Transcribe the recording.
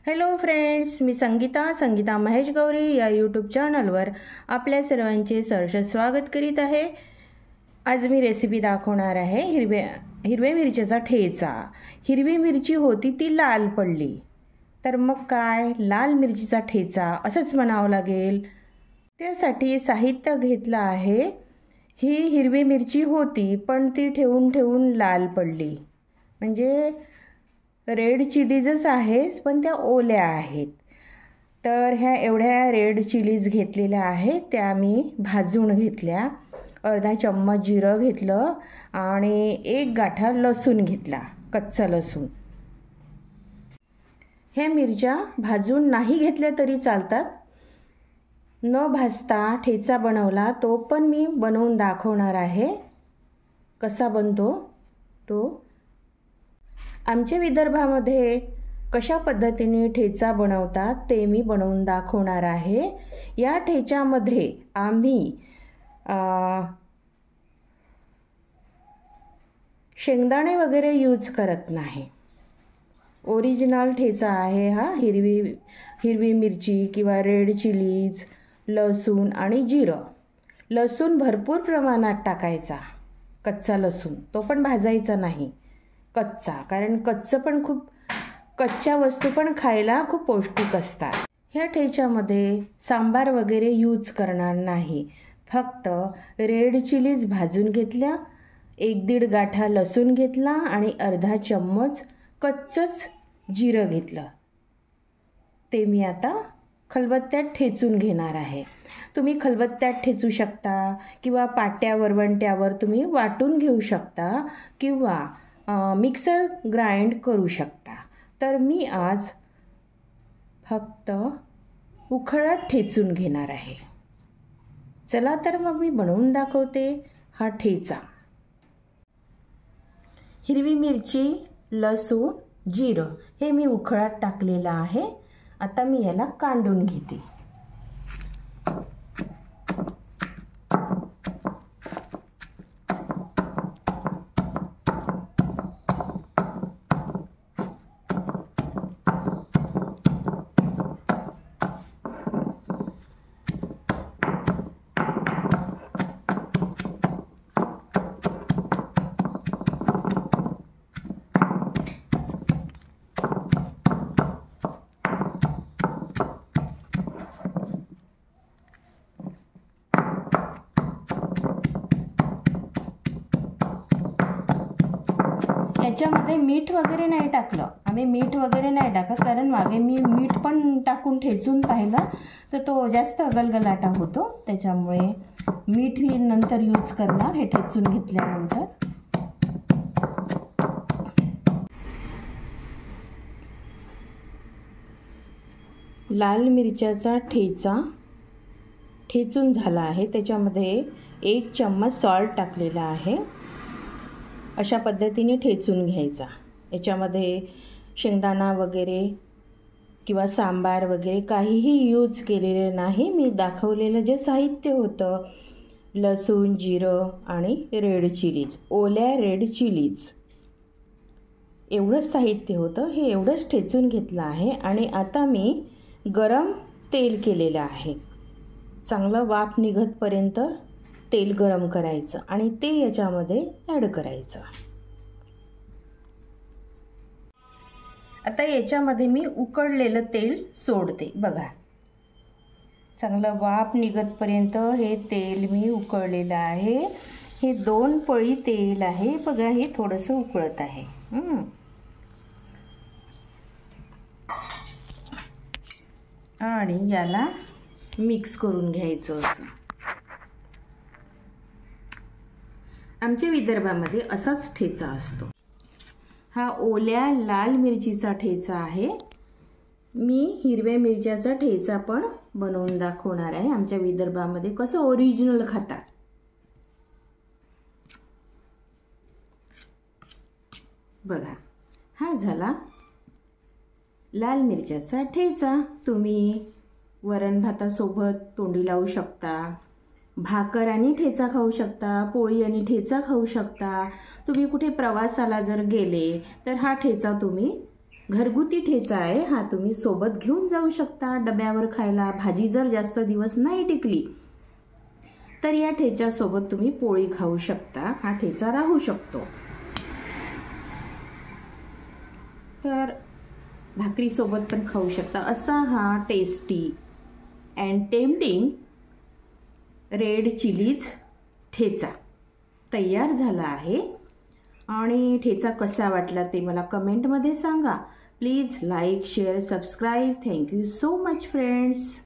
Hello friends, मी संगीता महेश गौरी या YouTube चॅनलवर आपल्या सर्वांचे सहर्ष स्वागत करीत आहे। आज मी रेसिपी दाखवणार आहे हिरव्या मिरचीचा ठेचा। हिरवी मिरची होती ती लाल पडली, तर मग काय लाल मिरचीचा ठेचा असंच बनावं लागेल। त्यासाठी साहित्य घेतलं आहे। ही हिरवी मिरची होती पण ती ठेवून लाल पडली, म्हणजे रेड चिलीजच आहेत पण त्या ओल्या आहेत। तर ह्या एवढ्या रेड चिलीज घेतलेल्या आहेत, त्या मी भाजून घेतल्या। अर्धा चम्मच जिरं घेतलं आणि एक गाठा लसूण घेतला, कच्चा लसूण। ह्या मिरच्या भाजून नाही घेतल्या तरी चालतात। न भाजता ठेचा बनवला तो पण मी बनवून दाखवणार आहे। कसा बनतो तो आमच्या विदर्भामध्ये कशा पद्धतीने ठेचा बनवतात ते मी बनवून दाखवणार आहे। या ठेच्यामध्ये आम्ही शेंगदाणे वगैरे यूज करत नाही। ओरिजिनल ठेचा आहे हा। हिरवी मिरची किंवा रेड चिलीज, लसूण आणि जिरं। लसूण भरपूर प्रमाणात टाकायचा, कच्चा लसूण, तो पण भाजायचा नाही, कच्चा, कारण कच्च्या वस्तू पण खायला खूप पौष्टिक असतात। ह्या ठेच्यामध्ये सांबार वगैरे यूज करणार नाही, फक्त रेड चिलीज भाजून घेतल्या, 1-1.5 गाठा लसूण घेतला आणि अर्धा चम्मच कच्चंच जिरं घेतलं। ते मी आता खलबत्त्यात ठेचून घेणार आहे। तुम्ही खलबत्त्यात ठेचू शकता किंवा पाट्या वरवंट्यावर तुम्ही वाटून घेऊ शकता किंवा मिक्सर ग्राइंड करू शकता। तर मी आज फक्त उखळात ठेचून घेणार आहे। चला तर मग मी बनवून दाखवते हा ठेचा। हिरवी मिरची, लसूण, जिरं हे मी उखळात टाकलेलं आहे। आता मी याला कांडून घेते। याच्यामध्ये मीठ वगैरे नाही टाकलं आम्ही, मीठ वगैरे नाही टाकत, कारण मागे मी मीठ पण टाकून ठेचून पाहिलं तर तो जास्त गलगलाटा होतो, त्याच्यामुळे मीठ मी नंतर यूज करणार हे ठेचून घेतल्यानंतर। लाल मिरच्याचा ठेचा ठेचून झाला आहे, त्याच्यामध्ये 1 चम्मच सॉल्ट टाकलेला आहे। अशा पद्धतीने ठेचून घ्यायचा। याच्यामध्ये शेंगदाणा वगैरे किंवा सांबार वगैरे काहीही यूज केलेले नाही। मी दाखवलेलं जे साहित्य होतं, लसूण, जिरं आणि रेड चिलीज, ओल्या रेड चिलीज, एवढंच साहित्य होतं। हे एवढंच ठेचून घेतलं आहे आणि आता मी गरम तेल केलेलं आहे। चांगलं वाफ निघतपर्यंत तेल गरम करायचं आणि ते याच्यामध्ये ॲड करायचं। आता याच्यामध्ये मी उकळलेलं तेल सोडते। बघा, चांगलं वाफ निघतपर्यंत हे तेल मी उकळलेलं आहे। हे 2 पळी तेल आहे, बघा हे थोडंसं उकळत आहे। आणि याला मिक्स करून घ्यायचं असं। आमच्या विदर्भामध्ये असाच ठेचा असतो। हा ओल्या लाल मिरचीचा ठेचा आहे। मी हिरव्या मिरच्याचा ठेचा पण बनवून दाखवणार आहे। आमच्या विदर्भामध्ये कसं ओरिजिनल खातात। बघा, हा झाला लाल मिरच्याचा ठेचा। तुम्ही वरण भातासोबत तोंडी लावू शकता, भाकर आणि ठेचा खाऊ शकता, पोळी आणि ठेचा खाऊ शकता। तुम्ही कुठे प्रवासाला जर गेले तर हा ठेचा तुम्ही घरगुती ठेचा आहे हा, तुम्ही सोबत घेऊन जाऊ शकता डब्यावर खायला. भाजी जर जास्त दिवस नाही टिकली तर या ठेच्यासोबत तुम्ही पोळी खाऊ शकता. हा ठेचा राहू शकतो. तर भाकरीसोबत पण खाऊ शकता. असा हा tasty and tempting red chillies ठेचा तयार झाला आहे. आणि ठेचा कसा वाटला ते मला कमेंटमध्ये सांगा. Please like, share, subscribe. Thank you so much friends.